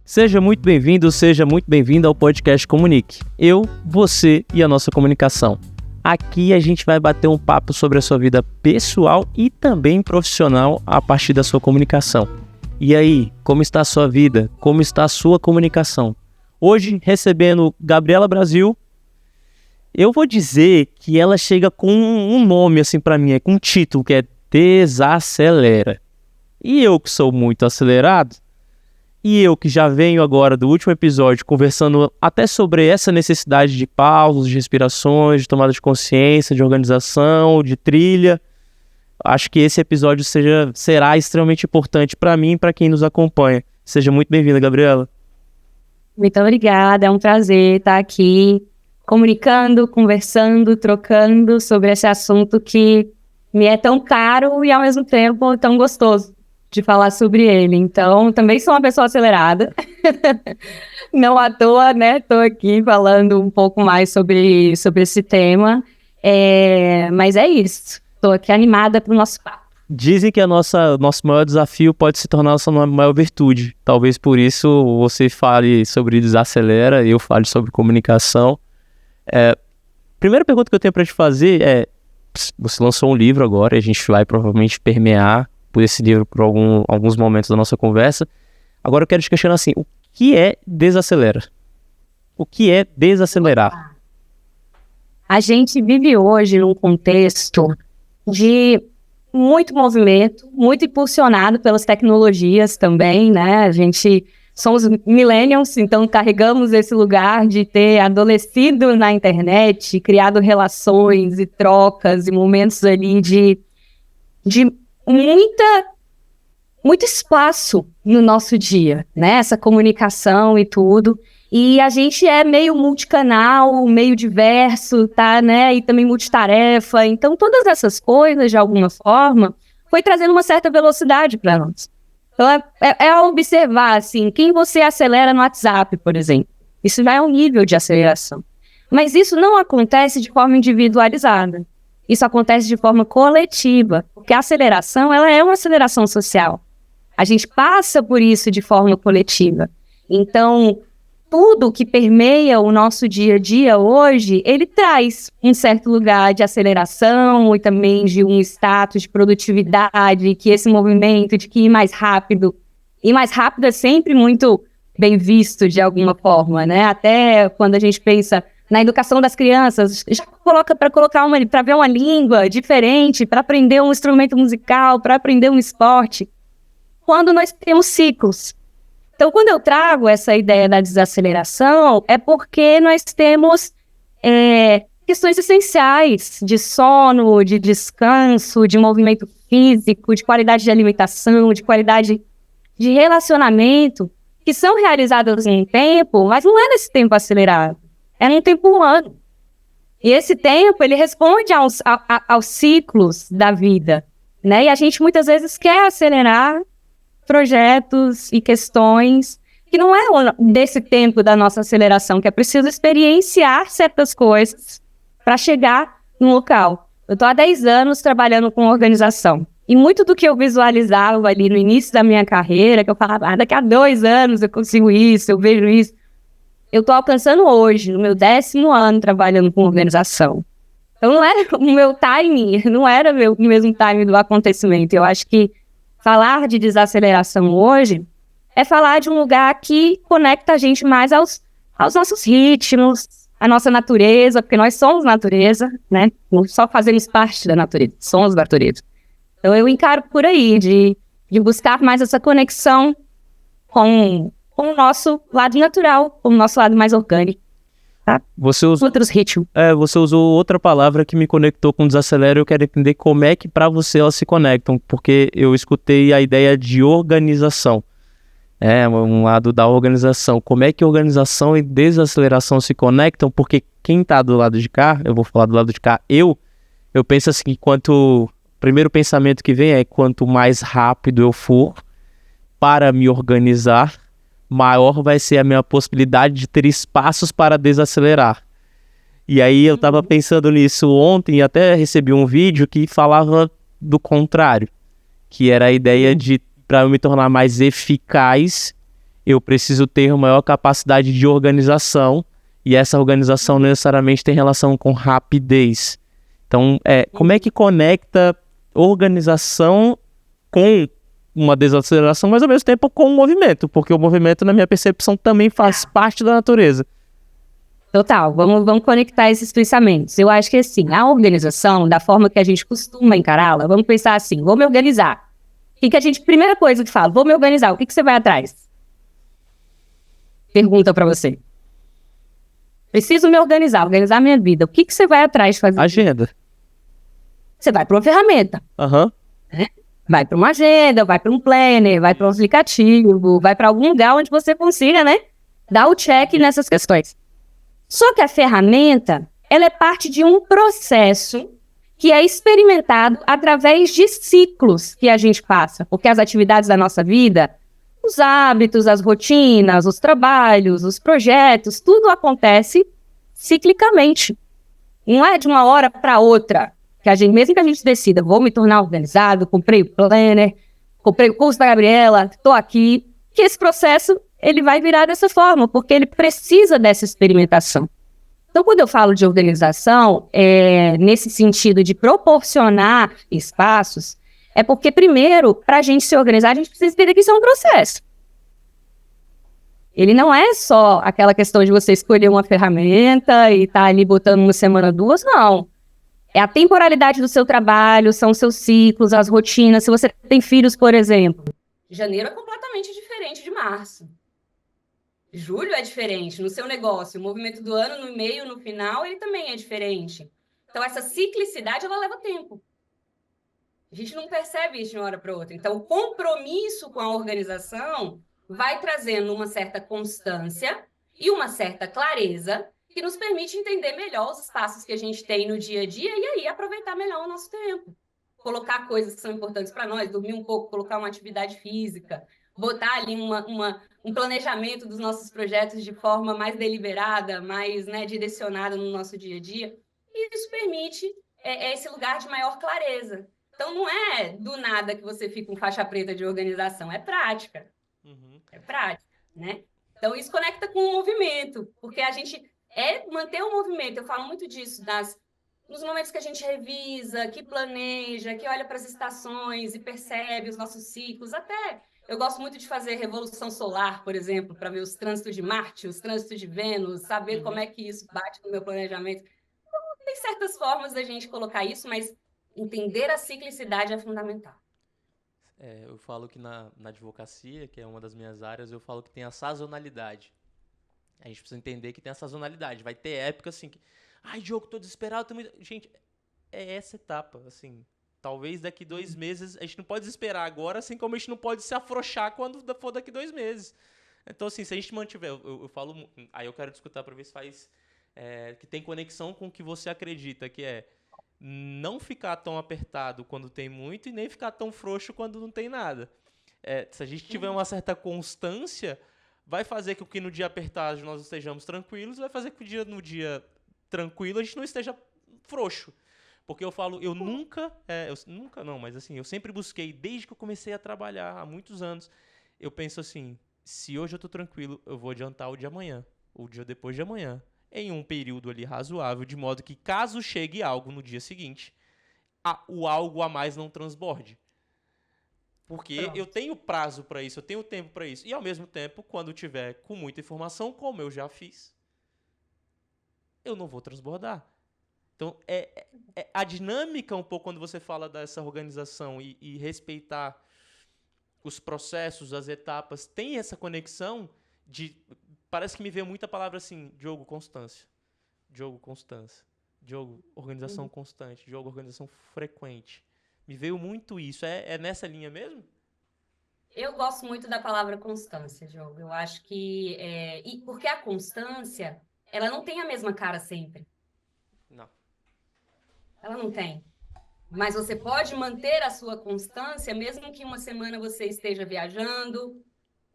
Seja muito bem-vindo, seja muito bem-vinda ao podcast Comunique. Eu, você e a nossa comunicação. Aqui a gente vai bater um papo sobre a sua vida pessoal e também profissional a partir da sua comunicação. E aí, como está a sua vida? Como está a sua comunicação? Hoje, recebendo Gabriela Brasil, eu vou dizer que ela chega com um nome assim para mim, com um título que é Desacelera. E eu que sou muito acelerado, e eu que já venho agora do último episódio conversando até sobre essa necessidade de pausas, de respirações, de tomada de consciência, de organização, de trilha, acho que esse episódio será extremamente importante para mim e para quem nos acompanha. Seja muito bem-vinda, Gabriela. Muito obrigada, é um prazer estar aqui comunicando, conversando, trocando sobre esse assunto que me é tão caro e ao mesmo tempo tão gostoso de falar sobre ele. Então, também sou uma pessoa acelerada. Não à toa, né? Estou aqui falando um pouco mais sobre esse tema. Mas é isso. Estou aqui animada para o nosso papo. Dizem que nosso maior desafio pode se tornar a nossa maior virtude. Talvez por isso você fale sobre desacelera, eu fale sobre comunicação. Primeira pergunta que eu tenho para te fazer é: você lançou um livro agora, e a gente vai provavelmente permear por esse livro por alguns momentos da nossa conversa. Agora eu quero te questionar assim: o que é desacelera? O que é desacelerar? A gente vive hoje num contexto de muito movimento, muito impulsionado pelas tecnologias também, né? Somos millennials, então carregamos esse lugar de ter adolescido na internet, criado relações e trocas e momentos ali de muito espaço no nosso dia, né? Essa comunicação e tudo. E a gente é meio multicanal, meio diverso, tá, né? E também multitarefa. Então, todas essas coisas, de alguma forma, foi trazendo uma certa velocidade para nós. Então, é observar, assim, quem você acelera no WhatsApp, por exemplo. Isso já é um nível de aceleração. Mas isso não acontece de forma individualizada. Isso acontece de forma coletiva, porque a aceleração, ela é uma aceleração social. A gente passa por isso de forma coletiva. Então, tudo que permeia o nosso dia a dia hoje, ele traz um certo lugar de aceleração e também de um status de produtividade, que esse movimento de que ir mais rápido é sempre muito bem visto de alguma forma, né? Até quando a gente pensa na educação das crianças, já coloca para ver uma língua diferente, para aprender um instrumento musical, para aprender um esporte, quando nós temos ciclos. Então, quando eu trago essa ideia da desaceleração, é porque nós temos questões essenciais de sono, de descanso, de movimento físico, de qualidade de alimentação, de qualidade de relacionamento, que são realizadas em um tempo, mas não é nesse tempo acelerado. É num tempo humano. E esse tempo, ele responde aos ciclos da vida, né? E a gente muitas vezes quer acelerar projetos e questões que não é desse tempo da nossa aceleração, que é preciso experienciar certas coisas para chegar no local. Eu estou há 10 anos trabalhando com organização. E muito do que eu visualizava ali no início da minha carreira, que eu falava, daqui a 2 anos eu consigo isso, eu vejo isso, eu estou alcançando hoje, no meu 10º ano trabalhando com organização. Então não era o meu timing, não era o mesmo timing do acontecimento. Eu acho que falar de desaceleração hoje é falar de um lugar que conecta a gente mais aos nossos ritmos, à nossa natureza, porque nós somos natureza, né? Não só fazemos parte da natureza, somos natureza. Então eu encaro por aí, de buscar mais essa conexão com o nosso lado natural, com o nosso lado mais orgânico, tá? Você usou outros ritmos. Você usou outra palavra que me conectou com desacelera. Eu quero entender como é que para você elas se conectam, porque eu escutei a ideia de organização. Um lado da organização. Como é que organização e desaceleração se conectam? Porque quem está do lado de cá, eu vou falar do lado de cá, eu penso assim, o primeiro pensamento que vem é: quanto mais rápido eu for para me organizar, maior vai ser a minha possibilidade de ter espaços para desacelerar. E aí eu estava pensando nisso ontem e até recebi um vídeo que falava do contrário, que era a ideia de, para eu me tornar mais eficaz, eu preciso ter uma maior capacidade de organização, e essa organização não necessariamente tem relação com rapidez. Então, como é que conecta organização com uma desaceleração, mas ao mesmo tempo com o movimento? Porque o movimento, na minha percepção, também faz parte da natureza. Total, vamos conectar esses pensamentos. Eu acho que assim, a organização, da forma que a gente costuma encará-la, vamos pensar assim, vou me organizar. O que a gente, primeira coisa que fala, vou me organizar, o que você vai atrás? Pergunta pra você. Preciso me organizar minha vida. O que você vai atrás de fazer? Agenda. Você vai para uma ferramenta. Né? Vai para uma agenda, vai para um planner, vai para um aplicativo, vai para algum lugar onde você consiga, né, dar o check nessas questões. Só que a ferramenta, ela é parte de um processo que é experimentado através de ciclos que a gente passa, porque as atividades da nossa vida, os hábitos, as rotinas, os trabalhos, os projetos, tudo acontece ciclicamente. Não é de uma hora para outra, que a gente, mesmo que a gente decida, vou me tornar organizado, comprei o planner, comprei o curso da Gabriela, estou aqui, que esse processo ele vai virar dessa forma, porque ele precisa dessa experimentação. Então, quando eu falo de organização, nesse sentido de proporcionar espaços, é porque, primeiro, para a gente se organizar, a gente precisa entender que isso é um processo. Ele não é só aquela questão de você escolher uma ferramenta e estar ali botando uma semana, duas, não. É a temporalidade do seu trabalho, são os seus ciclos, as rotinas. Se você tem filhos, por exemplo, janeiro é completamente diferente de março. Julho é diferente no seu negócio. O movimento do ano, no meio, no final, ele também é diferente. Então, essa ciclicidade, ela leva tempo. A gente não percebe isso de uma hora para outra. Então, o compromisso com a organização vai trazendo uma certa constância e uma certa clareza que nos permite entender melhor os espaços que a gente tem no dia a dia e aí aproveitar melhor o nosso tempo. Colocar coisas que são importantes para nós, dormir um pouco, colocar uma atividade física, botar ali um planejamento dos nossos projetos de forma mais deliberada, mais, né, direcionada no nosso dia a dia. E isso permite esse lugar de maior clareza. Então, não é do nada que você fica com faixa preta de organização, é prática. É prática, né? Então, isso conecta com o movimento, porque a gente manter o movimento. Eu falo muito disso, nos momentos que a gente revisa, que planeja, que olha para as estações e percebe os nossos ciclos. Até eu gosto muito de fazer revolução solar, por exemplo, para ver os trânsitos de Marte, os trânsitos de Vênus, saber como é que isso bate no meu planejamento. Então, tem certas formas da gente colocar isso, mas entender a ciclicidade é fundamental. Eu falo que na advocacia, que é uma das minhas áreas, eu falo que tem a sazonalidade. A gente precisa entender que tem a sazonalidade. Vai ter época assim que... Ai, Diogo, tô desesperado. Gente, é essa etapa, assim. Talvez daqui 2 meses... A gente não pode desesperar agora, assim como a gente não pode se afrouxar quando for daqui 2 meses. Então, assim, se a gente mantiver... Eu falo... Aí eu quero discutir para ver se faz... que tem conexão com o que você acredita, que é... Não ficar tão apertado quando tem muito e nem ficar tão frouxo quando não tem nada. Se a gente tiver uma certa constância, vai fazer com que no dia apertado nós estejamos tranquilos, vai fazer com que no dia tranquilo a gente não esteja frouxo. Porque eu falo, eu nunca não, mas assim, eu sempre busquei, desde que eu comecei a trabalhar há muitos anos, eu penso assim, se hoje eu tô tranquilo, eu vou adiantar o de amanhã, ou o dia depois de amanhã, em um período ali razoável, de modo que caso chegue algo no dia seguinte, o algo a mais não transborde. Porque Pronto. Eu tenho prazo para isso, eu tenho tempo para isso. E ao mesmo tempo, quando tiver com muita informação, como eu já fiz, eu não vou transbordar. Então, a dinâmica um pouco quando você fala dessa organização e respeitar os processos, as etapas, tem essa conexão de... Parece que me veio muita palavra assim, Diogo, constância. Diogo, constância. Diogo, organização constante. Diogo, organização frequente. Me veio muito isso. É nessa linha mesmo? Eu gosto muito da palavra constância, Diogo. Eu acho que... porque a constância, ela não tem a mesma cara sempre. Não. Ela não tem. Mas você pode manter a sua constância, mesmo que uma semana você esteja viajando.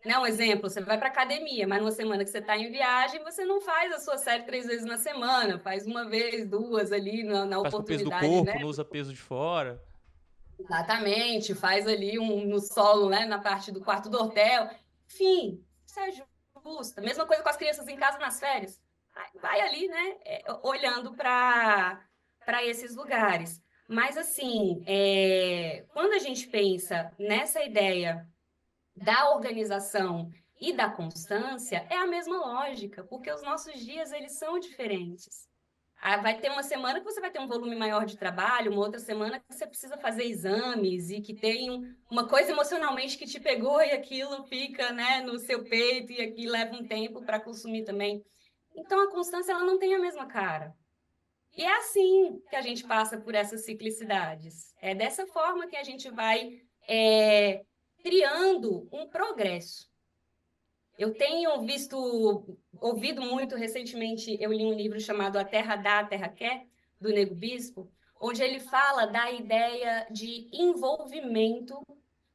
Né? Um exemplo, você vai para academia, mas numa semana que você está em viagem, você não faz a sua série 3 vezes na semana, faz 1 vez, 2 ali na oportunidade. Faz com o peso do corpo, né? Não usa peso de fora. Exatamente, faz ali no solo, né? Na parte do quarto do hotel. Enfim, se ajusta. Mesma coisa com as crianças em casa nas férias. Vai ali, né, olhando para esses lugares. Mas, assim, quando a gente pensa nessa ideia da organização e da constância, é a mesma lógica, porque os nossos dias, eles são diferentes. Vai ter uma semana que você vai ter um volume maior de trabalho, uma outra semana que você precisa fazer exames e que tem uma coisa emocionalmente que te pegou e aquilo fica, né, no seu peito e aqui leva um tempo para consumir também. Então, a constância ela não tem a mesma cara. E é assim que a gente passa por essas ciclicidades. É dessa forma que a gente vai criando um progresso. Eu tenho ouvido muito recentemente, eu li um livro chamado A Terra Dá, a Terra Quer, do Nego Bispo, onde ele fala da ideia de envolvimento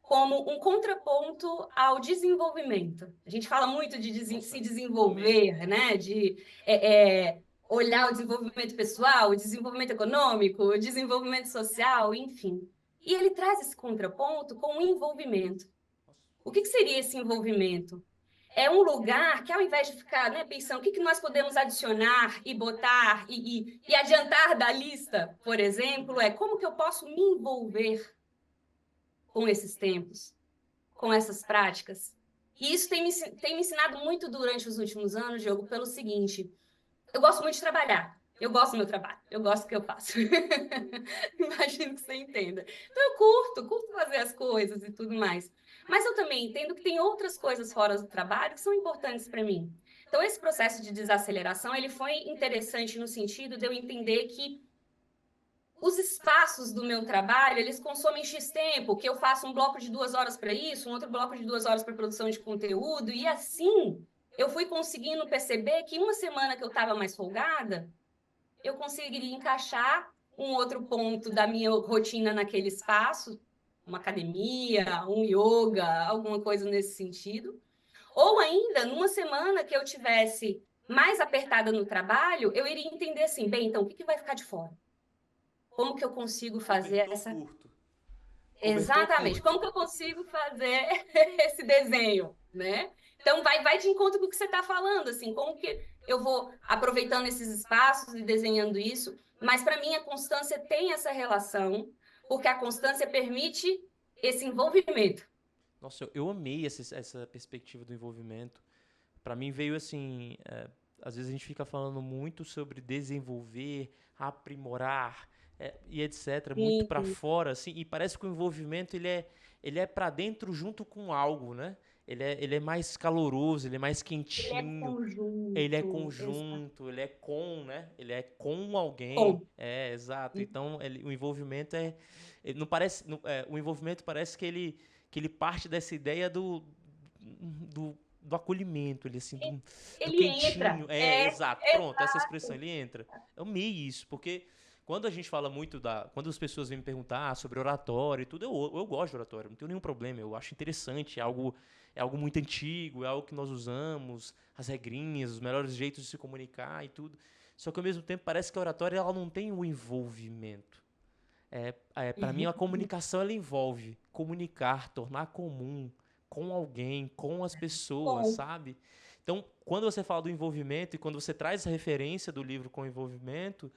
como um contraponto ao desenvolvimento. A gente fala muito de se desenvolver, né? De olhar o desenvolvimento pessoal, o desenvolvimento econômico, o desenvolvimento social, enfim. E ele traz esse contraponto com o envolvimento. O que seria esse envolvimento? É um lugar que, ao invés de ficar, né, pensando o que nós podemos adicionar e botar e adiantar da lista, por exemplo, é como que eu posso me envolver com esses tempos, com essas práticas. E isso tem me ensinado muito durante os últimos anos, Diogo, pelo seguinte: eu gosto muito de trabalhar. Eu gosto do meu trabalho, eu gosto do que eu faço. Imagino que você entenda. Então, eu curto fazer as coisas e tudo mais. Mas eu também entendo que tem outras coisas fora do trabalho que são importantes para mim. Então, esse processo de desaceleração, ele foi interessante no sentido de eu entender que os espaços do meu trabalho, eles consomem X tempo, que eu faço um bloco de 2 horas para isso, um outro bloco de 2 horas para produção de conteúdo, e assim eu fui conseguindo perceber que uma semana que eu estava mais folgada, eu conseguiria encaixar um outro ponto da minha rotina naquele espaço, uma academia, um yoga, alguma coisa nesse sentido. Ou ainda, numa semana que eu tivesse mais apertada no trabalho, eu iria entender assim, bem, então, o que vai ficar de fora? Como que eu consigo fazer essa... Curto. Exatamente. Como que eu consigo fazer esse desenho, né? Então, vai de encontro com o que você está falando, assim, como que eu vou aproveitando esses espaços e desenhando isso. Mas, para mim, a constância tem essa relação, porque a constância permite esse envolvimento. Nossa, eu amei essa perspectiva do envolvimento. Para mim veio assim, às vezes a gente fica falando muito sobre desenvolver, aprimorar e etc, muito para Sim. fora, assim, e parece que o envolvimento ele é para dentro junto com algo, né? Ele é mais caloroso, ele é mais Ele é quentinho, ele é conjunto. Exato. conjunto, ele é com, né? Ele é com alguém, Bom, exato. Então o envolvimento ele não parece, o envolvimento parece que ele parte dessa ideia do acolhimento, ele, assim, do ele entra. quentinho. Exato, pronto, essa expressão, ele entra. Eu amei isso, porque quando a gente fala muito quando as pessoas vêm me perguntar sobre oratório e tudo, eu gosto de oratório, não tenho nenhum problema, eu acho interessante, é algo muito antigo, é algo que nós usamos, as regrinhas, os melhores jeitos de se comunicar e tudo. Só que ao mesmo tempo parece que a oratória ela não tem o envolvimento. Para mim, a comunicação ela envolve comunicar, tornar comum com alguém, com as pessoas, Bom, sabe? Então, quando você fala do envolvimento e quando você traz a referência do livro com envolvimento,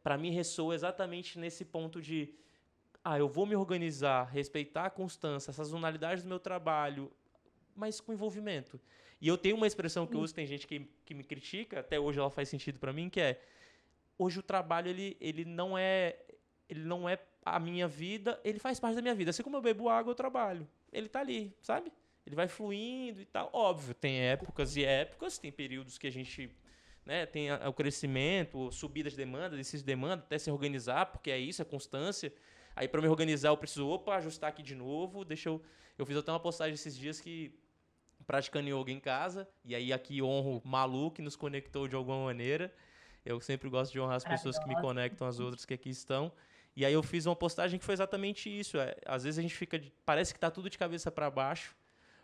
para mim ressoa exatamente nesse ponto de eu vou me organizar, respeitar a constância, a sazonalidade do meu trabalho, mas com envolvimento. E eu tenho uma expressão que eu uso, tem gente que me critica, até hoje ela faz sentido para mim, que é: hoje o trabalho ele não é a minha vida, ele faz parte da minha vida. Assim como eu bebo água, eu trabalho. Ele tá ali, sabe? Ele vai fluindo e tal. Óbvio, tem épocas e épocas, tem períodos que a gente, né, tem o crescimento, subida de demanda, descida de demanda, até se organizar, porque é isso, é constância. Aí para me organizar eu preciso, ajustar aqui de novo. Eu fiz até uma postagem esses dias que praticando yoga em casa, e aí aqui honro o Malu, que nos conectou de alguma maneira. Eu sempre gosto de honrar as pessoas que me maravilhosa. conectam, as outras que aqui estão. E aí eu fiz uma postagem que foi exatamente isso. Às vezes a gente parece que tá tudo de cabeça para baixo,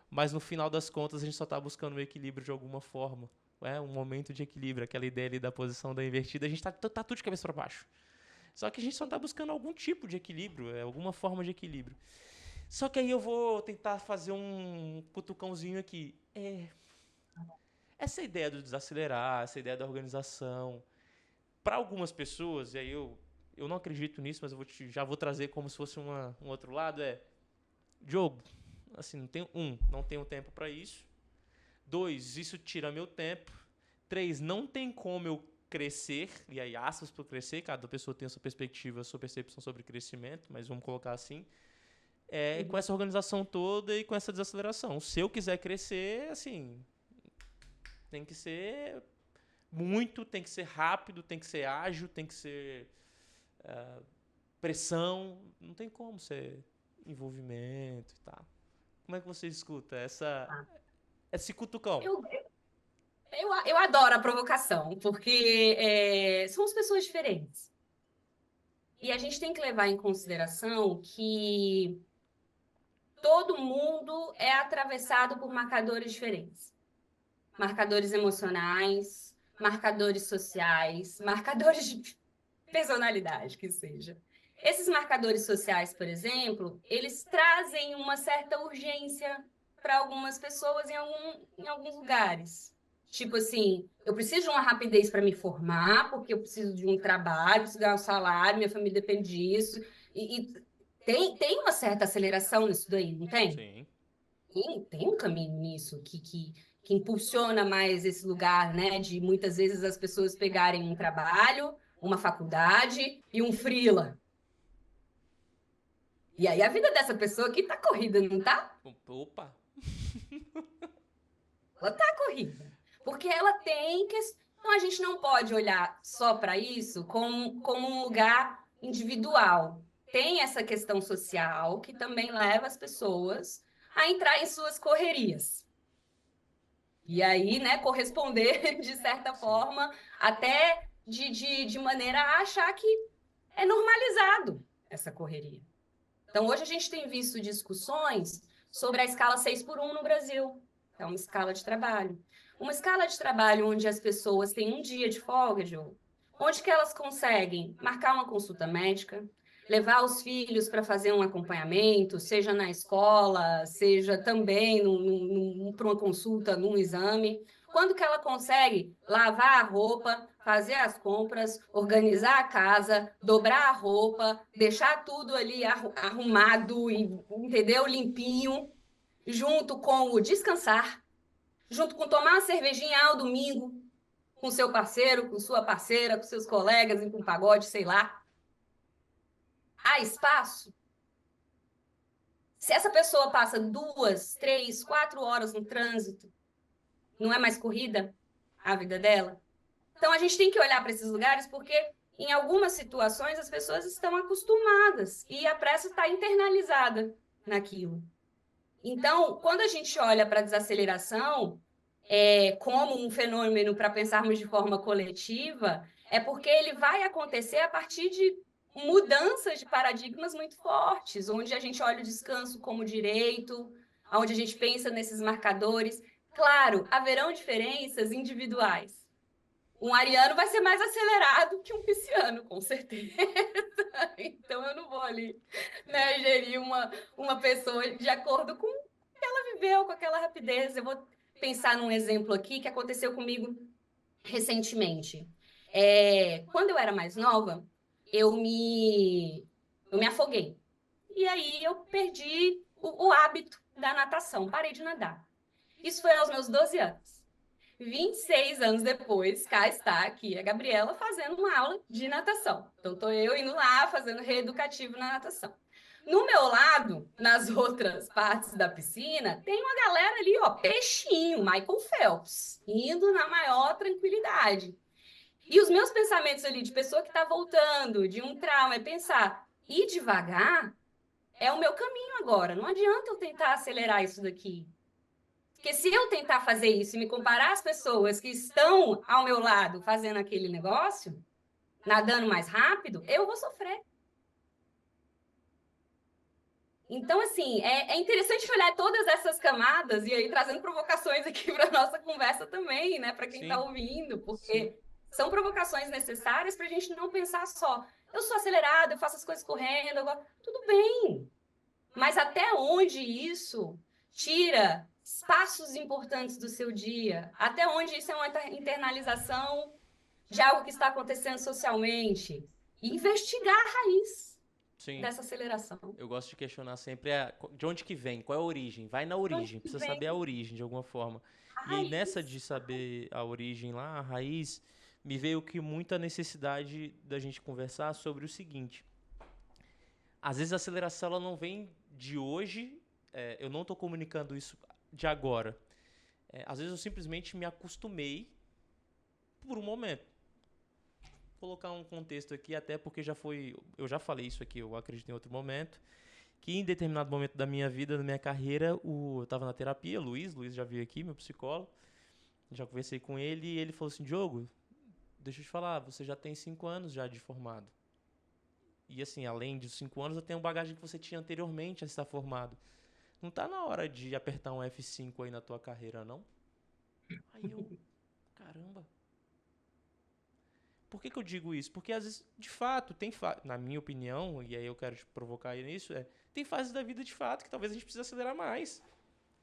mas no final das contas a gente só tá buscando um equilíbrio de alguma forma. Um momento de equilíbrio, aquela ideia ali da posição da invertida, a gente tá tudo de cabeça para baixo. Só que a gente só tá buscando algum tipo de equilíbrio, alguma forma de equilíbrio. Só que aí eu vou tentar fazer um cutucãozinho aqui. Essa ideia do desacelerar, essa ideia da organização, para algumas pessoas, e aí eu não acredito nisso, mas já vou trazer como se fosse um outro lado, Diogo, assim, não tenho tempo para isso. 2, isso tira meu tempo. 3, não tem como eu crescer, e aí aspas para crescer, cada pessoa tem a sua perspectiva, a sua percepção sobre crescimento, mas vamos colocar assim, com essa organização toda e com essa desaceleração. Se eu quiser crescer, assim, tem que ser tem que ser rápido, tem que ser ágil, tem que ser pressão, não tem como ser envolvimento e tal. Como é que você escuta esse cutucão? Eu adoro a provocação, porque somos pessoas diferentes. E a gente tem que levar em consideração que todo mundo é atravessado por marcadores diferentes. Marcadores emocionais, marcadores sociais, marcadores de personalidade, que seja. Esses marcadores sociais, por exemplo, eles trazem uma certa urgência para algumas pessoas em alguns lugares. Tipo assim, eu preciso de uma rapidez para me formar, porque eu preciso de um trabalho, preciso ganhar um salário, minha família depende disso. E tem uma certa aceleração nisso daí, não tem? Sim. Tem um caminho nisso que impulsiona mais esse lugar, né? De muitas vezes as pessoas pegarem um trabalho, uma faculdade e um freela. E aí a vida dessa pessoa aqui tá corrida, não tá? Opa! Ela tá corrida. Porque ela tem que. Então a gente não pode olhar só para isso como um lugar individual. Tem essa questão social que também leva as pessoas a entrar em suas correrias. E aí, né, corresponder de certa forma, até de maneira a achar que é normalizado essa correria. Então, hoje a gente tem visto discussões sobre a escala 6x1 no Brasil. É uma escala de trabalho. Uma escala de trabalho onde as pessoas têm um dia de folga, Joe, onde que elas conseguem marcar uma consulta médica, levar os filhos para fazer um acompanhamento, seja na escola, seja também para uma consulta, num exame. Quando que ela consegue lavar a roupa, fazer as compras, organizar a casa, dobrar a roupa, deixar tudo ali arrumado, entendeu? Limpinho, junto com o descansar, junto com tomar uma cervejinha ao domingo, com seu parceiro, com sua parceira, com seus colegas, em um pagode, sei lá. Há espaço? Se essa pessoa passa 2, 3, 4 horas no trânsito, não é mais corrida a vida dela? Então a gente tem que olhar para esses lugares porque em algumas situações as pessoas estão acostumadas e a pressa está internalizada naquilo. Então, quando a gente olha para a desaceleração como um fenômeno para pensarmos de forma coletiva, é porque ele vai acontecer a partir de mudanças de paradigmas muito fortes, onde a gente olha o descanso como direito, onde a gente pensa nesses marcadores. Claro, haverão diferenças individuais. Um ariano vai ser mais acelerado que um pisciano, com certeza. Então, eu não vou ali, né, gerir uma pessoa de acordo com o que ela viveu, com aquela rapidez. Eu vou pensar num exemplo aqui que aconteceu comigo recentemente. Quando eu era mais nova, eu me afoguei. E aí eu perdi o hábito da natação, parei de nadar. Isso foi aos meus 12 anos. 26 anos depois, cá está aqui a Gabriela fazendo uma aula de natação. Então, estou eu indo lá fazendo reeducativo na natação. No meu lado, nas outras partes da piscina, tem uma galera ali, ó, peixinho, Michael Phelps, indo na maior tranquilidade. E os meus pensamentos ali de pessoa que está voltando, de um trauma, é pensar, ir devagar é o meu caminho agora. Não adianta eu tentar acelerar isso daqui. Porque se eu tentar fazer isso e me comparar às pessoas que estão ao meu lado fazendo aquele negócio, nadando mais rápido, eu vou sofrer. Então, assim, é interessante olhar todas essas camadas e aí trazendo provocações aqui para a nossa conversa também, né? Para quem está ouvindo, porque são provocações necessárias para a gente não pensar só, eu sou acelerado, eu faço as coisas correndo, tudo bem. Mas até onde isso tira espaços importantes do seu dia? Até onde isso é uma internalização de algo que está acontecendo socialmente? E investigar a raiz Sim. dessa aceleração. Eu gosto de questionar sempre de onde que vem, qual é a origem. Vai na De onde origem, que precisa vem saber a origem de alguma forma. a E aí nessa de raiz? saber a origem lá, a raiz, me veio que muita necessidade da gente conversar sobre o seguinte. Às vezes a aceleração ela não vem de hoje, eu não estou comunicando isso de agora. Às vezes eu simplesmente me acostumei por um momento. Vou colocar um contexto aqui, até porque eu já falei isso aqui, eu acredito em outro momento, que em determinado momento da minha vida, da minha carreira, eu estava na terapia, Luiz já veio aqui, meu psicólogo, já conversei com ele e ele falou assim, Diogo, deixa eu te falar, você já tem 5 anos já de formado. E assim, além dos 5 anos, eu tenho bagagem que você tinha anteriormente a estar formado. Não tá na hora de apertar um F5 aí na tua carreira, não? Aí eu, caramba. Por que eu digo isso? Porque às vezes, de fato, na minha opinião, e aí eu quero te provocar nisso, tem fases da vida de fato que talvez a gente precise acelerar mais.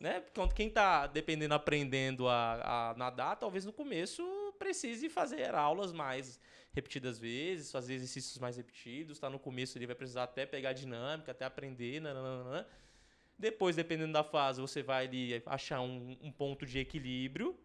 Né? Porque quem tá dependendo, aprendendo a nadar, talvez no começo precise fazer aulas mais repetidas vezes, fazer exercícios mais repetidos, tá no começo ele vai precisar até pegar dinâmica, até aprender, nananana. Depois, dependendo da fase, você vai ali achar um ponto de equilíbrio.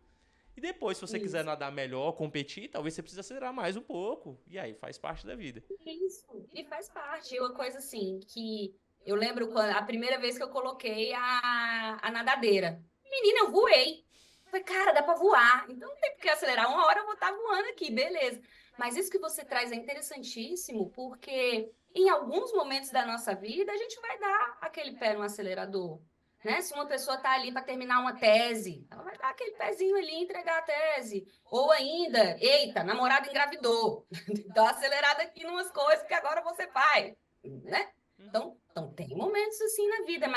E depois, se você quiser Isso. nadar melhor, competir, talvez você precise acelerar mais um pouco. E aí, faz parte da vida. Isso, e faz parte. Uma coisa assim, que eu lembro quando, a primeira vez que eu coloquei a nadadeira. Menina, eu voei. Falei, cara, dá para voar. Então não tem por que acelerar. Uma hora eu vou estar voando aqui, beleza. Mas isso que você traz é interessantíssimo, porque em alguns momentos da nossa vida a gente vai dar aquele pé no acelerador. Né? Se uma pessoa está ali para terminar uma tese, ela vai dar aquele pezinho ali e entregar a tese. Ou ainda, eita, namorado engravidou. Dá uma acelerada aqui em umas coisas, porque agora você pai, né? Então tem momentos assim na vida,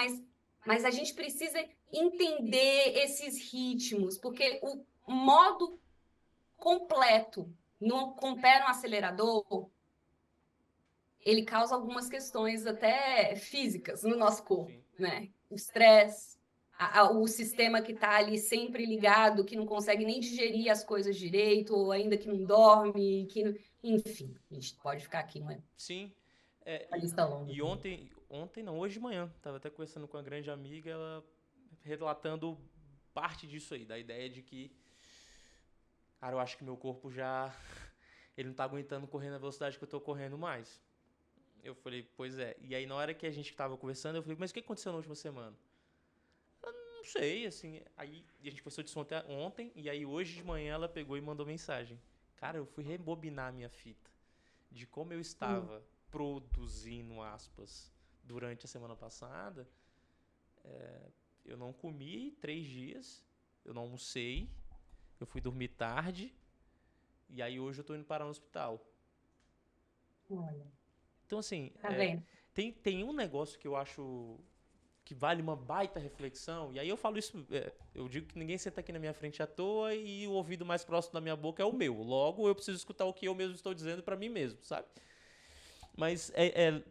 mas a gente precisa entender esses ritmos, porque o modo completo com o pé no acelerador, ele causa algumas questões até físicas no nosso corpo, Sim. né? O estresse, o sistema que está ali sempre ligado, que não consegue nem digerir as coisas direito, ou ainda que não dorme, enfim, a gente pode ficar aqui Sim. uma lista longa. E ontem não, hoje de manhã, tava até conversando com uma grande amiga, ela relatando parte disso aí, da ideia de que, cara, eu acho que meu corpo já, ele não tá aguentando correr na velocidade que eu tô correndo mais. Eu falei, pois é. E aí na hora que a gente tava conversando, eu falei, mas o que aconteceu na última semana? Eu não sei, assim, aí a gente conversou disso ontem, e aí hoje de manhã ela pegou e mandou mensagem. Cara, eu fui rebobinar a minha fita de como eu Hum. estava produzindo aspas durante a semana passada. Eu não comi 3 dias, eu não almocei, eu fui dormir tarde e aí hoje eu tô indo parar no hospital. Olha, Então, assim, tá vendo? tem um negócio que eu acho que vale uma baita reflexão, e aí eu falo isso, eu digo que ninguém senta aqui na minha frente à toa e o ouvido mais próximo da minha boca é o meu. Logo, eu preciso escutar o que eu mesmo estou dizendo pra mim mesmo, sabe? Mas é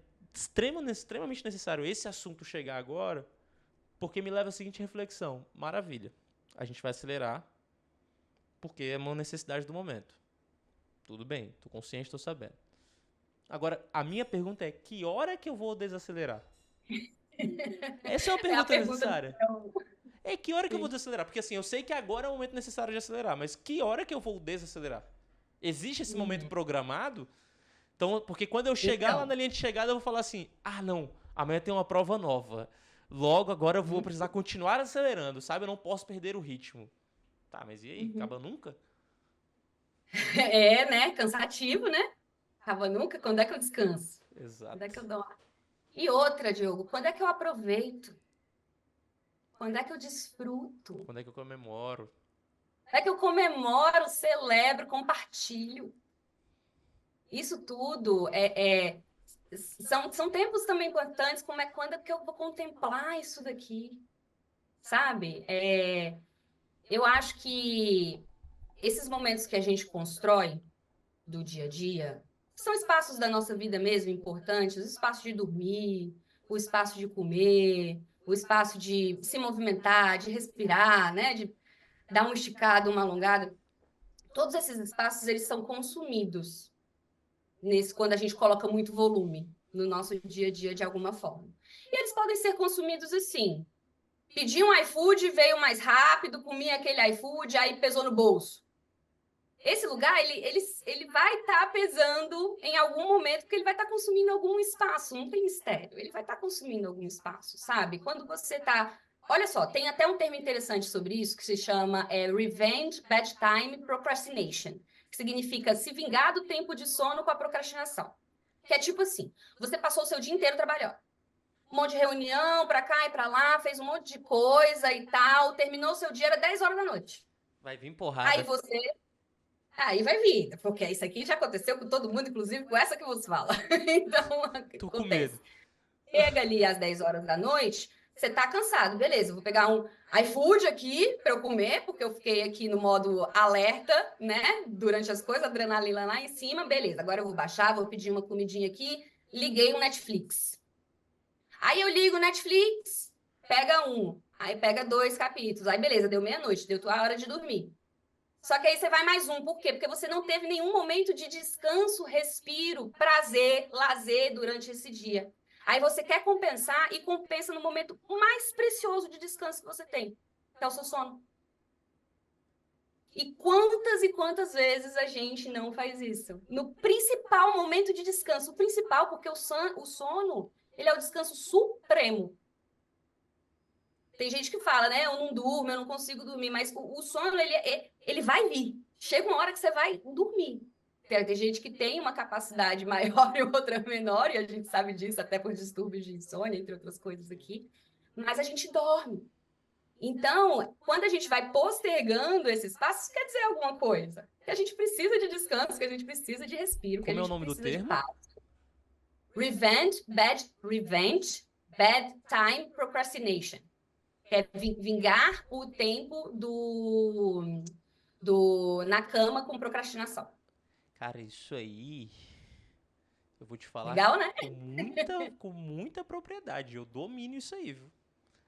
extremamente necessário esse assunto chegar agora, porque me leva à seguinte reflexão. Maravilha, a gente vai acelerar, porque é uma necessidade do momento. Tudo bem, tô consciente, tô sabendo. Agora, a minha pergunta é, que hora que eu vou desacelerar? Essa é uma É a pergunta pergunta do necessária. milhão. É que hora que eu vou Sim. desacelerar? Porque assim, eu sei que agora é o momento necessário de acelerar, mas que hora que eu vou desacelerar? Existe esse momento Uhum. programado? Então, porque quando eu chegar lá na Então, linha de chegada, eu vou falar assim: ah, não, amanhã tem uma prova nova. Logo agora eu vou uhum, precisar continuar acelerando, sabe? Eu não posso perder o ritmo. Tá, mas e aí? uhum. Acaba nunca? É, né? Cansativo, né? Tava nunca. Quando é que eu descanso? Quando é que Exato. eu dou? E outra, Diogo, quando é que eu aproveito? Quando é que eu desfruto? Quando é que eu comemoro? Quando é que eu comemoro, celebro, compartilho? Isso tudo são tempos também importantes, como é quando é que eu vou contemplar isso daqui, sabe? Eu acho que esses momentos que a gente constrói do dia a dia são espaços da nossa vida mesmo importantes, os espaços de dormir, o espaço de comer, o espaço de se movimentar, de respirar, né? De dar um esticado, uma alongada. Todos esses espaços, eles são consumidos quando a gente coloca muito volume no nosso dia a dia de alguma forma. E eles podem ser consumidos assim. Pedi um iFood, veio mais rápido, comi aquele iFood, aí pesou no bolso. Esse lugar, ele vai estar pesando em algum momento, porque ele vai estar consumindo algum espaço, não tem mistério. Ele vai estar consumindo algum espaço, sabe? Quando você está... Olha só, tem até um termo interessante sobre isso, que se chama Revenge Bedtime Procrastination, que significa se vingar do tempo de sono com a procrastinação. Que é tipo assim, você passou o seu dia inteiro trabalhando. Um monte de reunião, pra cá e pra lá, fez um monte de coisa e tal, terminou o seu dia, era 10 horas da noite. Vai vir porrada. Aí você Aí vai vir, porque isso aqui já aconteceu com todo mundo, inclusive com essa que você fala. Então, Tô com acontece. medo. Chega ali às 10 horas da noite, você tá cansado, beleza, eu vou pegar um iFood aqui para eu comer, porque eu fiquei aqui no modo alerta, né, durante as coisas, adrenalina lá em cima, beleza, agora eu vou baixar, vou pedir uma comidinha aqui, liguei o Netflix. Aí eu ligo o Netflix, pega um, aí pega 2 capítulos, aí beleza, deu meia-noite, deu tua hora de dormir. Só que aí você vai mais um. Por quê? Porque você não teve nenhum momento de descanso, respiro, prazer, lazer durante esse dia. Aí você quer compensar e compensa no momento mais precioso de descanso que você tem, que é o seu sono. E quantas vezes a gente não faz isso? No principal momento de descanso, o principal, porque o sono, ele é o descanso supremo. Tem gente que fala, né? Eu não durmo, eu não consigo dormir, mas o sono, ele vai vir. Chega uma hora que você vai dormir. Tem gente que tem uma capacidade maior e outra menor, e a gente sabe disso até por distúrbios de insônia, entre outras coisas aqui. Mas a gente dorme. Então, quando a gente vai postergando esses passos, quer dizer alguma coisa. Que a gente precisa de descanso, que a gente precisa de respiro, que a Como é o gente nome do precisa de termo? paz. Revenge, bad time procrastination. Que é vingar o tempo na cama com procrastinação. Cara, isso aí. Eu vou te falar Legal, né? com muita propriedade. Eu domino isso aí, viu?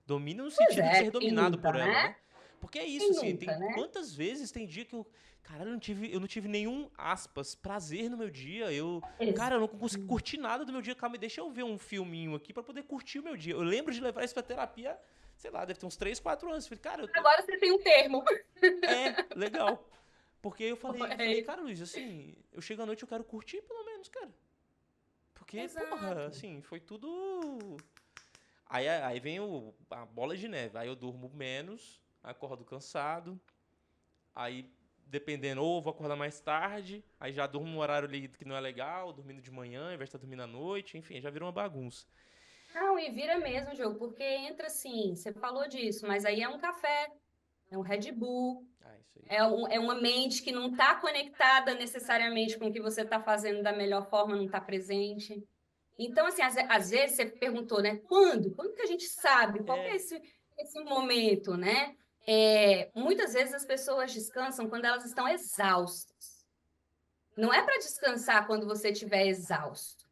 Domino no Pois sentido de é, ser quem dominado nunca, por ela, né? né? Porque é isso, Quem assim, nunca, tem né? quantas vezes tem dia que eu. Cara, eu não tive nenhum, aspas, prazer no meu dia. Cara, eu não consegui curtir nada do meu dia. Calma, deixa eu ver um filminho aqui pra poder curtir o meu dia. Eu lembro de levar isso pra terapia, sei lá, deve ter uns 3, 4 anos. Falei, cara, Agora você tem um termo. legal. Porque eu falei, cara, Luiz, assim, eu chego à noite e eu quero curtir pelo menos, cara. Porque, porra, Exato. assim, foi tudo. Aí vem a bola de neve. Aí eu durmo menos, acordo cansado. Aí, dependendo, ou vou acordar mais tarde. Aí já durmo num horário ali que não é legal, dormindo de manhã, ao invés de estar dormindo à noite. Enfim, já virou uma bagunça. Não, e vira mesmo, jogo, porque entra assim, você falou disso, mas aí é um café, é um Red Bull, Ah, isso aí. é uma mente que não está conectada necessariamente com o que você está fazendo da melhor forma, não está presente. Então, assim, às vezes você perguntou, né? Quando? Quando que a gente sabe? Qual que é É, esse momento, né? Muitas vezes as pessoas descansam quando elas estão exaustas. Não é para descansar quando você estiver exausto.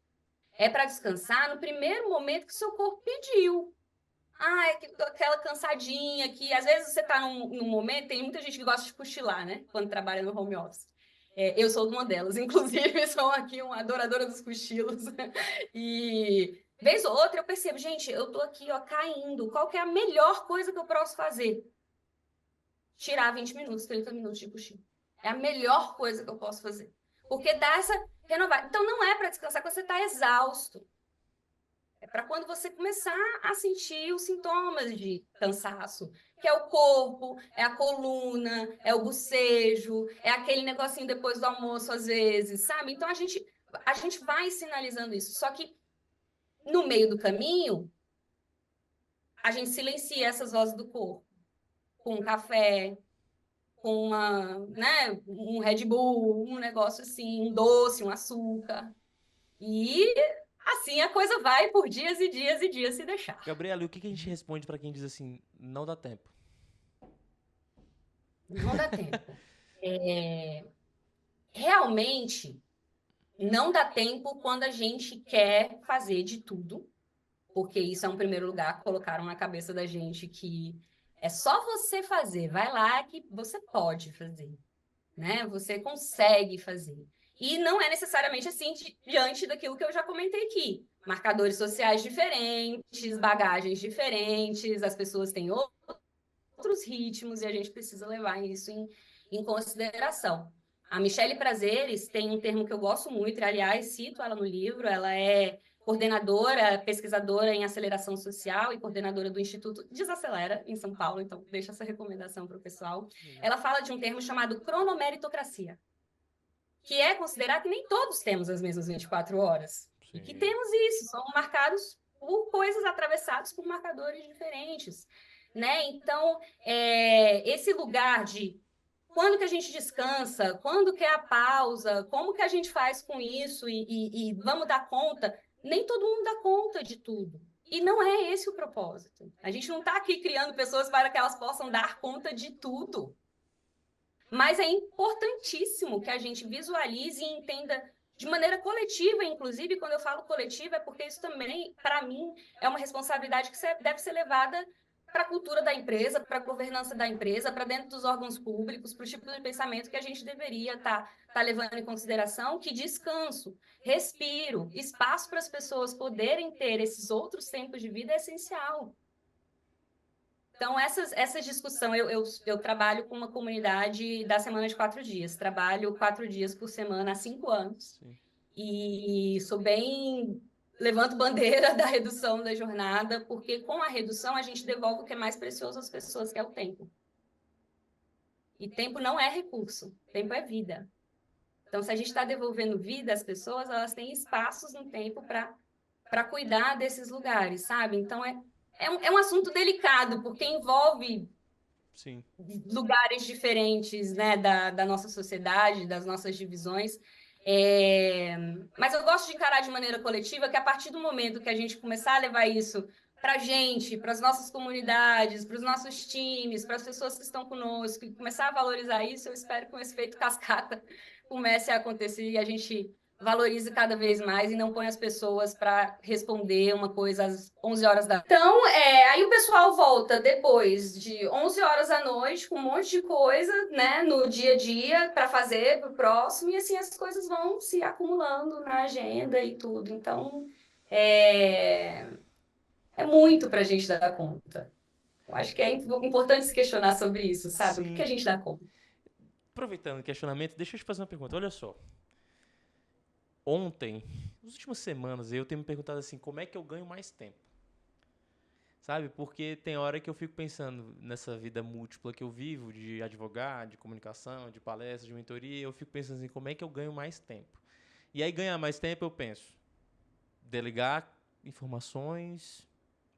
É para descansar no primeiro momento que seu corpo pediu. Ah, aquela cansadinha que às vezes você está num momento, tem muita gente que gosta de cochilar, né? Quando trabalha no home office. Eu sou uma delas, inclusive, sou aqui uma adoradora dos cochilos. E vez ou outra eu percebo, gente, eu tô aqui, ó, caindo. Qual que é a melhor coisa que eu posso fazer? Tirar 20 minutos, 30 minutos de cochilo. É a melhor coisa que eu posso fazer. Porque dá essa renovada. Então não é para descansar quando você está exausto. É para quando você começar a sentir os sintomas de cansaço, que é o corpo, é a coluna, é o bocejo, é aquele negocinho depois do almoço, às vezes, sabe? Então a gente vai sinalizando isso. Só que no meio do caminho, a gente silencia essas vozes do corpo, com um café, com um Red Bull, um negócio assim, um doce, um açúcar. E assim a coisa vai por dias e dias e dias se deixar. Gabriela, e o que a gente responde pra quem diz assim, não dá tempo? Não dá tempo. Realmente, não dá tempo quando a gente quer fazer de tudo porque isso é um primeiro lugar, colocaram na cabeça da gente que é só você fazer, vai lá que você pode fazer, né? Você consegue fazer. E não é necessariamente assim diante daquilo que eu já comentei aqui. Marcadores sociais diferentes, bagagens diferentes, as pessoas têm outros ritmos e a gente precisa levar isso em consideração. A Michelle Prazeres tem um termo que eu gosto muito, e, aliás, cito ela no livro, ela é coordenadora, pesquisadora em aceleração social e coordenadora do Instituto Desacelera, em São Paulo, então deixa essa recomendação para o pessoal. Ela fala de um termo chamado cronomeritocracia, que é considerar que nem todos temos as mesmas 24 horas. Sim. E que temos isso, são marcados por coisas atravessadas por marcadores diferentes. Né? Então, esse lugar de quando que a gente descansa, quando que é a pausa, como que a gente faz com isso e vamos dar conta, nem todo mundo dá conta de tudo. E não é esse o propósito. A gente não está aqui criando pessoas para que elas possam dar conta de tudo. Mas é importantíssimo que a gente visualize e entenda de maneira coletiva, inclusive, quando eu falo coletiva, é porque isso também, para mim, é uma responsabilidade que deve ser levada para a cultura da empresa, para a governança da empresa, para dentro dos órgãos públicos, para o tipo de pensamento que a gente deveria estar levando em consideração, que descanso, respiro, espaço para as pessoas poderem ter esses outros tempos de vida é essencial. Então, essa discussão, eu trabalho com uma comunidade da semana de 4 dias. Trabalho 4 dias por semana há 5 anos. Sim. E sou bem... Levanto bandeira da redução da jornada, porque com a redução a gente devolve o que é mais precioso às pessoas, que é o tempo. E tempo não é recurso, tempo é vida. Então, se a gente está devolvendo vida às pessoas, elas têm espaços no tempo para cuidar desses lugares, sabe? Então, é um assunto delicado, porque envolve Sim. lugares diferentes, né, da nossa sociedade, das nossas divisões. Mas eu gosto de encarar de maneira coletiva que a partir do momento que a gente começar a levar isso para a gente, para as nossas comunidades, para os nossos times, para as pessoas que estão conosco, e começar a valorizar isso, eu espero que um efeito cascata comece a acontecer e a gente valorize cada vez mais e não põe as pessoas para responder uma coisa às 11 horas da noite. Então, aí o pessoal volta depois de 11 horas da noite com um monte de coisa, né, no dia a dia para fazer para o próximo, e assim as coisas vão se acumulando na agenda e tudo. Então, é muito para a gente dar conta. Eu acho que é importante se questionar sobre isso, sabe? Sim. O que a gente dá conta? Aproveitando o questionamento, deixa eu te fazer uma pergunta. Olha só. Ontem, nas últimas semanas, eu tenho me perguntado assim, como é que eu ganho mais tempo? Sabe? Porque tem hora que eu fico pensando nessa vida múltipla que eu vivo, de advogado, de comunicação, de palestra, de mentoria, eu fico pensando assim, como é que eu ganho mais tempo? E aí, ganhar mais tempo, eu penso, delegar informações,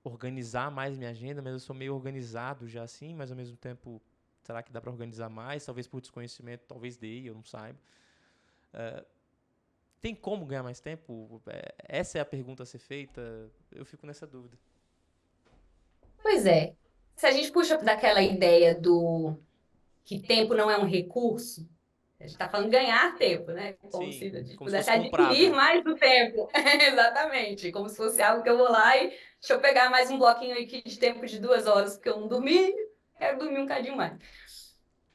organizar mais minha agenda, mas eu sou meio organizado já assim, mas ao mesmo tempo, será que dá para organizar mais? Talvez por desconhecimento, talvez dê, eu não saiba. Tem como ganhar mais tempo? Essa é a pergunta a ser feita. Eu fico nessa dúvida. Pois é. Se a gente puxa daquela ideia do que tempo não é um recurso, a gente está falando de ganhar tempo, né? Como se a gente pudesse adquirir mais do tempo. Exatamente. Como se fosse algo que eu vou lá e deixa eu pegar mais um bloquinho aqui de tempo de 2 horas, porque eu não dormi, quero dormir um cadinho mais.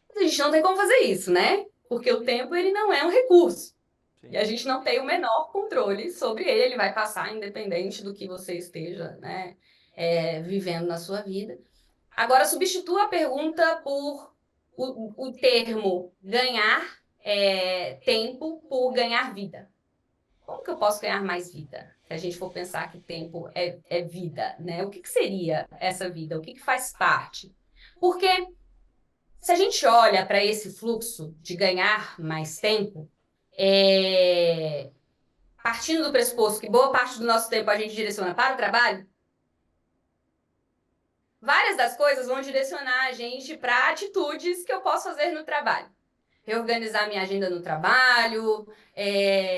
Mas a gente não tem como fazer isso, né? Porque o tempo, ele não é um recurso. Sim. E a gente não tem o menor controle sobre ele. Ele vai passar independente do que você esteja, né, vivendo na sua vida. Agora, substitua a pergunta por o termo ganhar tempo por ganhar vida. Como que eu posso ganhar mais vida? Se a gente for pensar que tempo é vida, né? O que seria essa vida? O que faz parte? Porque se a gente olha para esse fluxo de ganhar mais tempo, partindo do pressuposto que boa parte do nosso tempo a gente direciona para o trabalho, várias das coisas vão direcionar a gente para atitudes que eu posso fazer no trabalho. Reorganizar minha agenda no trabalho,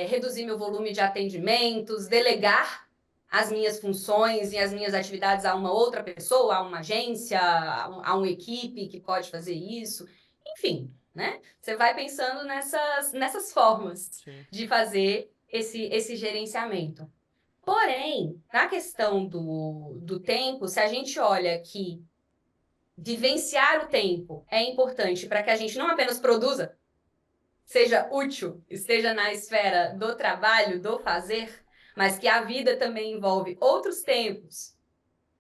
reduzir meu volume de atendimentos, delegar as minhas funções e as minhas atividades a uma outra pessoa, a uma agência, a uma equipe que pode fazer isso. Enfim, né? Você vai pensando nessas formas Sim. de fazer esse gerenciamento. Porém, na questão do tempo, se a gente olha que vivenciar o tempo é importante para que a gente não apenas produza, seja útil, esteja na esfera do trabalho, do fazer, mas que a vida também envolve outros tempos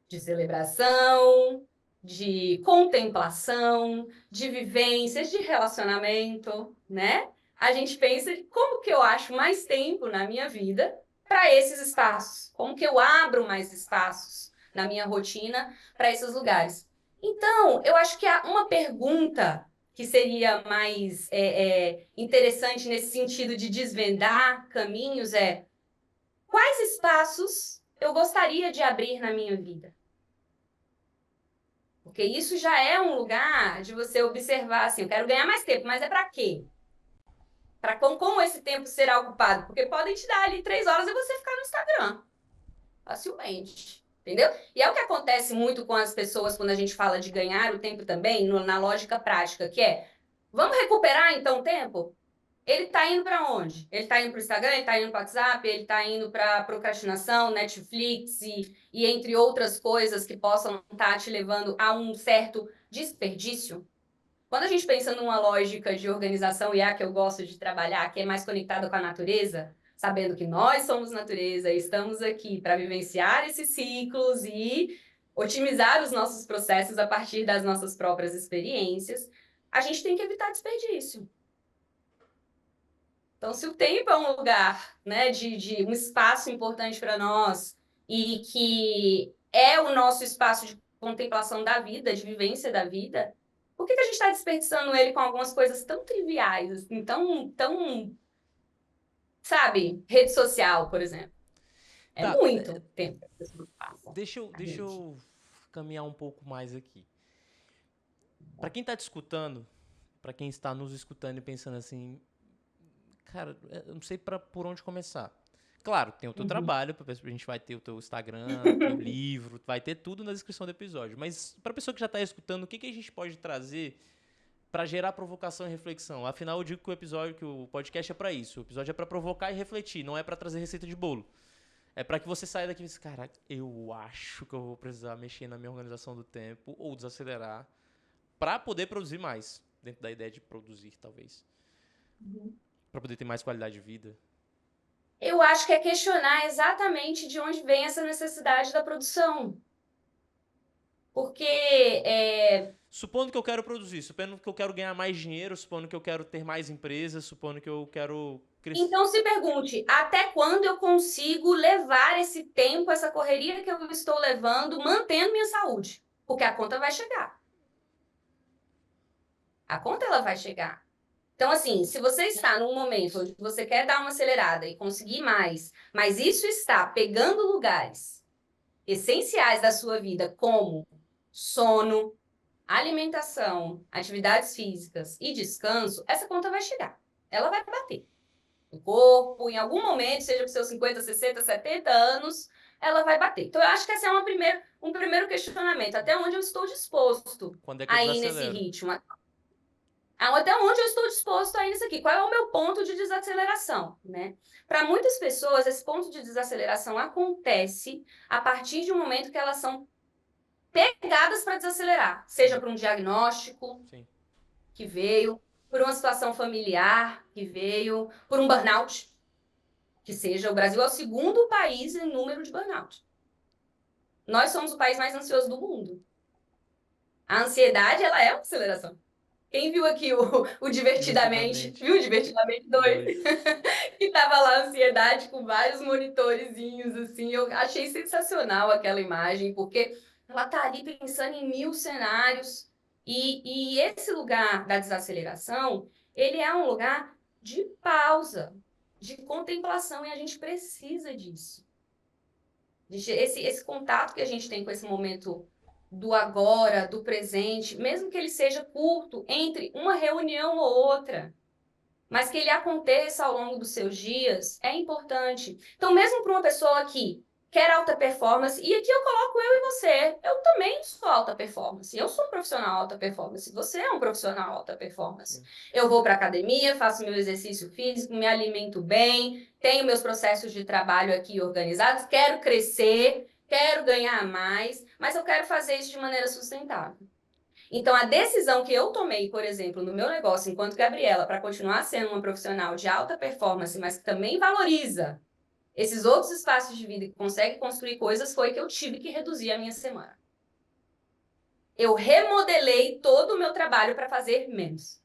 de celebração, de contemplação, de vivências, de relacionamento, né? A gente pensa de como que eu acho mais tempo na minha vida para esses espaços, como que eu abro mais espaços na minha rotina para esses lugares. Então, eu acho que há uma pergunta que seria mais interessante nesse sentido de desvendar caminhos é: quais espaços eu gostaria de abrir na minha vida? Porque isso já é um lugar de você observar, assim, eu quero ganhar mais tempo, mas é para quê? Para como esse tempo será ocupado? Porque podem te dar ali 3 horas e você ficar no Instagram, facilmente, entendeu? E é o que acontece muito com as pessoas quando a gente fala de ganhar o tempo também, na lógica prática, que é, vamos recuperar então o tempo? Ele tá indo para onde? Ele tá indo para o Instagram, ele tá indo para o WhatsApp, ele tá indo para procrastinação, Netflix e entre outras coisas que possam estar te levando a um certo desperdício. Quando a gente pensa numa lógica de organização, e é a que eu gosto de trabalhar, que é mais conectada com a natureza, sabendo que nós somos natureza e estamos aqui para vivenciar esses ciclos e otimizar os nossos processos a partir das nossas próprias experiências, a gente tem que evitar desperdício. Então, se o tempo é um lugar, né, de um espaço importante para nós e que é o nosso espaço de contemplação da vida, de vivência da vida, por que a gente está desperdiçando ele com algumas coisas tão triviais, assim, tão, sabe, rede social, por exemplo? É Tá, muito tempo que as pessoas passam. deixa eu caminhar um pouco mais aqui. Para quem tá te escutando, para quem está nos escutando e pensando assim, cara, eu não sei por onde começar. Claro, tem o teu trabalho, a gente vai ter o teu Instagram, teu livro, vai ter tudo na descrição do episódio. Mas pra pessoa que já tá escutando, o que a gente pode trazer pra gerar provocação e reflexão? Afinal, eu digo que o podcast é pra isso. O episódio é pra provocar e refletir, não é pra trazer receita de bolo. É pra que você saia daqui e pense, cara, eu acho que eu vou precisar mexer na minha organização do tempo ou desacelerar pra poder produzir mais. Dentro da ideia de produzir, talvez. Pra poder ter mais qualidade de vida. Eu acho que é questionar exatamente de onde vem essa necessidade da produção. Porque Supondo que eu quero produzir, supondo que eu quero ganhar mais dinheiro, supondo que eu quero ter mais empresas, supondo que eu quero crescer. então se pergunte, até quando eu consigo levar esse tempo, essa correria que eu estou levando, mantendo minha saúde? Porque a conta vai chegar. A conta ela vai chegar. Então, assim, se você está num momento onde você quer dar uma acelerada e conseguir mais, mas isso está pegando lugares essenciais da sua vida, como sono, alimentação, atividades físicas e descanso, essa conta vai chegar. Ela vai bater. O corpo, em algum momento, seja para os seus 50, 60, 70 anos, ela vai bater. Então, eu acho que esse é um primeiro questionamento. Até onde eu estou disposto Quando é que eu a ir nesse desacelero? ritmo? Até onde eu estou disposto a ir nisso aqui? Qual é o meu ponto de desaceleração, né? Para muitas pessoas, esse ponto de desaceleração acontece a partir de um momento que elas são pegadas para desacelerar, seja por um diagnóstico Sim. que veio, por uma situação familiar que veio, por um burnout, que seja. O Brasil é o segundo país em número de burnout. Nós somos o país mais ansioso do mundo. A ansiedade, ela é uma aceleração. Quem viu aqui o Divertidamente, viu o Divertidamente 2? Que tava lá a ansiedade com vários monitorezinhos, assim. Eu achei sensacional aquela imagem, porque ela tá ali pensando em 1000 cenários. E esse lugar da desaceleração, ele é um lugar de pausa, de contemplação, e a gente precisa disso. Esse contato que a gente tem com esse momento do agora, do presente, mesmo que ele seja curto, entre uma reunião ou outra, mas que ele aconteça ao longo dos seus dias, é importante. Então, mesmo para uma pessoa que quer alta performance, e aqui eu coloco eu e você. Eu também sou alta performance. Eu sou um profissional alta performance. Você é um profissional alta performance. Eu vou para academia, faço meu exercício físico, me alimento bem, tenho meus processos de trabalho aqui organizados, quero crescer, quero ganhar mais, mas eu quero fazer isso de maneira sustentável. Então, a decisão que eu tomei, por exemplo, no meu negócio, enquanto Gabriela, para continuar sendo uma profissional de alta performance, mas que também valoriza esses outros espaços de vida que consegue construir coisas, foi que eu tive que reduzir a minha semana. Eu remodelei todo o meu trabalho para fazer menos.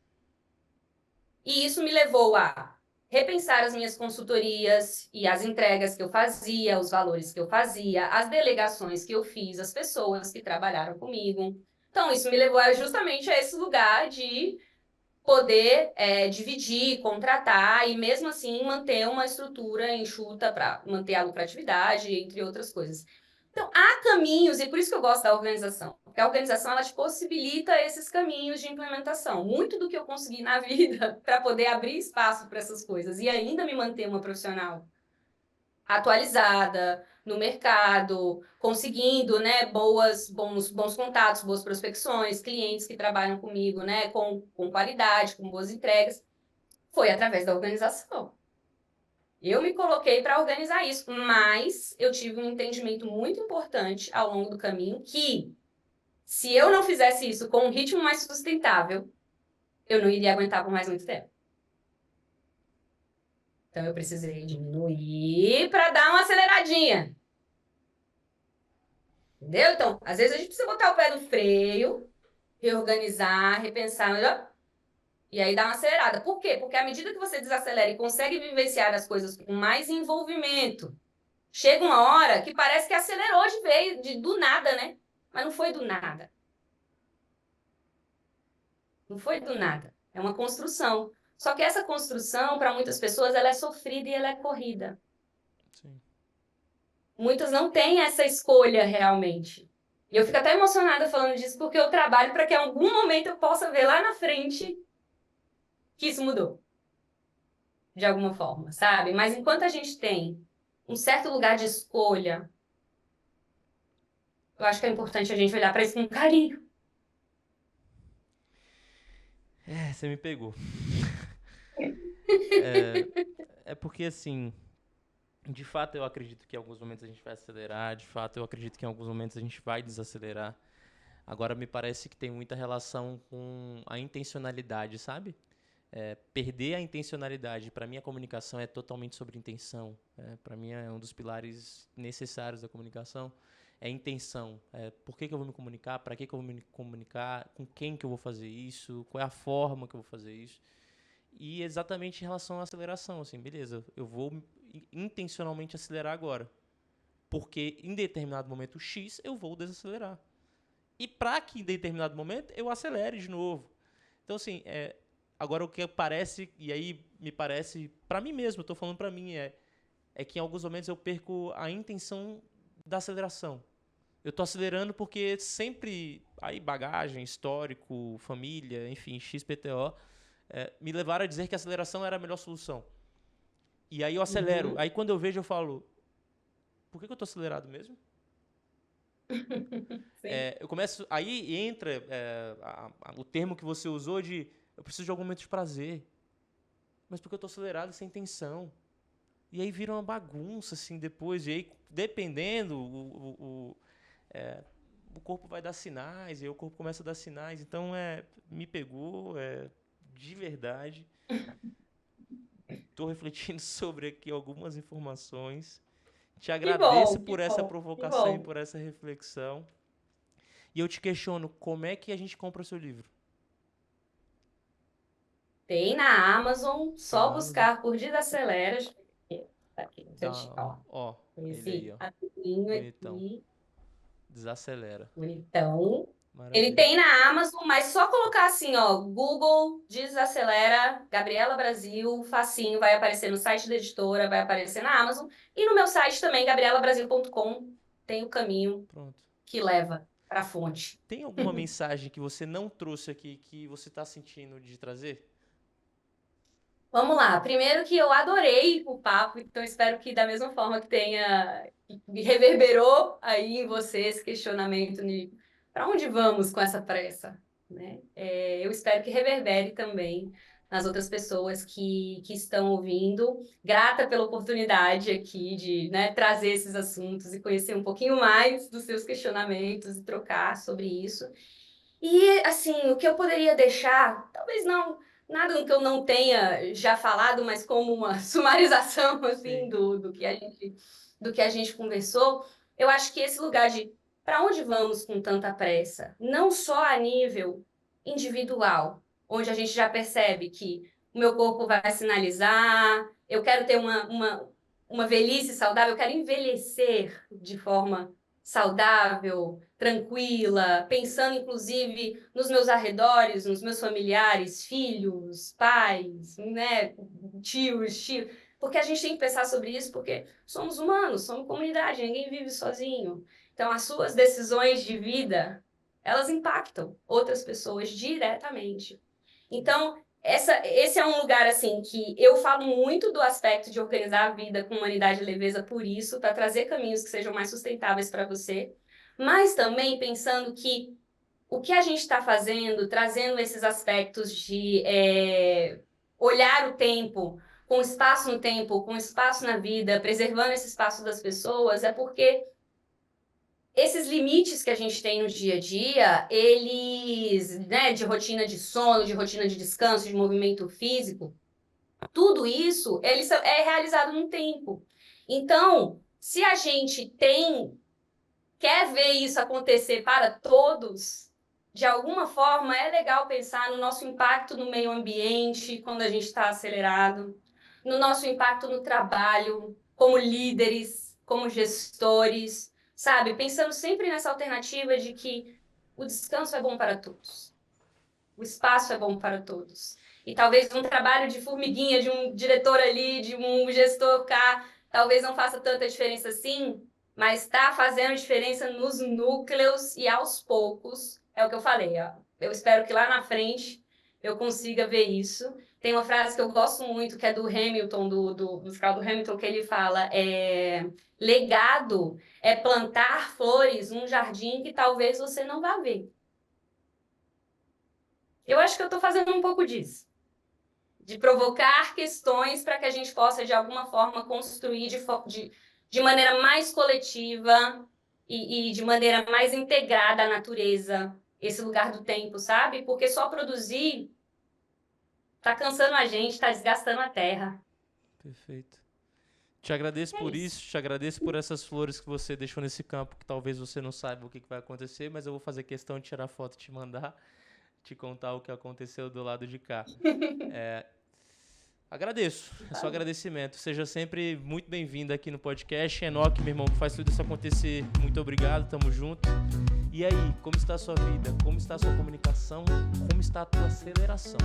E isso me levou a repensar as minhas consultorias e as entregas que eu fazia, os valores que eu fazia, as delegações que eu fiz, as pessoas que trabalharam comigo. Então, isso me levou justamente a esse lugar de poder dividir, contratar e mesmo assim manter uma estrutura enxuta para manter a lucratividade, entre outras coisas. Então, há caminhos, e por isso que eu gosto da organização, porque a organização ela te possibilita esses caminhos de implementação. Muito do que eu consegui na vida para poder abrir espaço para essas coisas e ainda me manter uma profissional atualizada no mercado, conseguindo, né, bons contatos, boas prospecções, clientes que trabalham comigo, né, com qualidade, com boas entregas, foi através da organização. Eu me coloquei para organizar isso, mas eu tive um entendimento muito importante ao longo do caminho que, se eu não fizesse isso com um ritmo mais sustentável, eu não iria aguentar por mais muito tempo. Então, eu precisei diminuir para dar uma aceleradinha. Entendeu? Então, às vezes a gente precisa botar o pé no freio, reorganizar, repensar melhor, e aí dar uma acelerada. Por quê? Porque à medida que você desacelera e consegue vivenciar as coisas com mais envolvimento, chega uma hora que parece que acelerou de vez, do nada, né? Mas não foi do nada. Não foi do nada. É uma construção. Só que essa construção, para muitas pessoas, ela é sofrida e ela é corrida. Sim. Muitas não têm essa escolha realmente. E eu fico até emocionada falando disso, porque eu trabalho para que em algum momento eu possa ver lá na frente que isso mudou. De alguma forma, sabe? Mas enquanto a gente tem um certo lugar de escolha, eu acho que é importante a gente olhar para isso com carinho. Você me pegou. É porque, assim, de fato eu acredito que em alguns momentos a gente vai acelerar, de fato eu acredito que em alguns momentos a gente vai desacelerar. Agora me parece que tem muita relação com a intencionalidade, sabe? Perder a intencionalidade. Para mim, a comunicação é totalmente sobre intenção. Para mim, é um dos pilares necessários da comunicação. É intenção. Por que eu vou me comunicar? Para que eu vou me comunicar? Com quem que eu vou fazer isso? Qual é a forma que eu vou fazer isso? E exatamente em relação à aceleração. Assim, beleza, eu vou intencionalmente acelerar agora. Porque em determinado momento X, eu vou desacelerar. E para que em determinado momento eu acelere de novo. Então, assim, agora o que parece, e aí me parece, para mim mesmo, eu tô falando para mim, é que em alguns momentos eu perco a intenção da aceleração. Eu tô acelerando porque sempre, aí bagagem, histórico, família, enfim, XPTO, me levaram a dizer que a aceleração era a melhor solução. E aí eu acelero. Aí quando eu vejo, eu falo, por que eu tô acelerado mesmo? Eu começo, aí entra o termo que você usou de eu preciso de algum momento de prazer, mas porque eu tô acelerado sem intenção, e aí vira uma bagunça assim depois, e aí dependendo o corpo vai dar sinais, e aí o corpo começa a dar sinais, então me pegou de verdade. Tô refletindo sobre aqui algumas informações. Te agradeço por essa provocação e por essa reflexão. E eu te questiono, como é que a gente compra o seu livro? Tem na Amazon, só buscar por Desacelera. Tá aqui, Ó, ele aí, esse ó. rapidinho Bonitão. aqui. Desacelera. Bonitão. Maravilha. Ele tem na Amazon, mas só colocar assim, ó, Google Desacelera, Gabriela Brasil, facinho, vai aparecer no site da editora, vai aparecer na Amazon. E no meu site também, gabrielabrasil.com, tem o caminho Pronto. que leva para a fonte. Tem alguma mensagem que você não trouxe aqui que você está sentindo de trazer? Vamos lá. Primeiro que eu adorei o papo, então espero que da mesma forma que que reverberou aí em você esse questionamento de para onde vamos com essa pressa, né? Eu espero que reverbere também nas outras pessoas que estão ouvindo. Grata pela oportunidade aqui de, né, trazer esses assuntos e conhecer um pouquinho mais dos seus questionamentos e trocar sobre isso. E, assim, o que eu poderia deixar, talvez não, nada que eu não tenha já falado, mas como uma sumarização, assim, do que a gente conversou, eu acho que esse lugar de para onde vamos com tanta pressa, não só a nível individual, onde a gente já percebe que o meu corpo vai sinalizar, eu quero ter uma velhice saudável, eu quero envelhecer de forma saudável, tranquila, pensando inclusive nos meus arredores, nos meus familiares, filhos, pais, né, tios, porque a gente tem que pensar sobre isso porque somos humanos, somos comunidade, ninguém vive sozinho. Então as suas decisões de vida, elas impactam outras pessoas diretamente. Então, esse é um lugar assim que eu falo muito do aspecto de organizar a vida com humanidade e leveza por isso, para trazer caminhos que sejam mais sustentáveis para você, mas também pensando que o que a gente está fazendo, trazendo esses aspectos de olhar o tempo, com espaço no tempo, com espaço na vida, preservando esse espaço das pessoas, é porque esses limites que a gente tem no dia a dia, eles, né, de rotina de sono, de rotina de descanso, de movimento físico, tudo isso é realizado no tempo. Então, se a gente quer ver isso acontecer para todos, de alguma forma é legal pensar no nosso impacto no meio ambiente quando a gente está acelerado, no nosso impacto no trabalho, como líderes, como gestores, sabe? Pensando sempre nessa alternativa de que o descanso é bom para todos, o espaço é bom para todos. E talvez um trabalho de formiguinha, de um diretor ali, de um gestor cá, talvez não faça tanta diferença assim, mas está fazendo diferença nos núcleos e aos poucos, é o que eu falei, ó. Eu espero que lá na frente eu consiga ver isso. Tem uma frase que eu gosto muito, que é do Hamilton, do musical do Hamilton, que ele fala, legado é plantar flores num jardim que talvez você não vá ver. Eu acho que eu estou fazendo um pouco disso. De provocar questões para que a gente possa, de alguma forma, construir de maneira mais coletiva e de maneira mais integrada à natureza, esse lugar do tempo, sabe? Porque só produzir está cansando a gente, está desgastando a terra. Perfeito. Te agradeço por isso, te agradeço por essas flores que você deixou nesse campo, que talvez você não saiba o que vai acontecer, mas eu vou fazer questão de tirar foto e te mandar, te contar o que aconteceu do lado de cá. Agradeço, é só agradecimento. Seja sempre muito bem-vindo aqui no podcast. Enoque, meu irmão, que faz tudo isso acontecer, muito obrigado, tamo junto. E aí, como está a sua vida? Como está a sua comunicação? Como está a tua aceleração?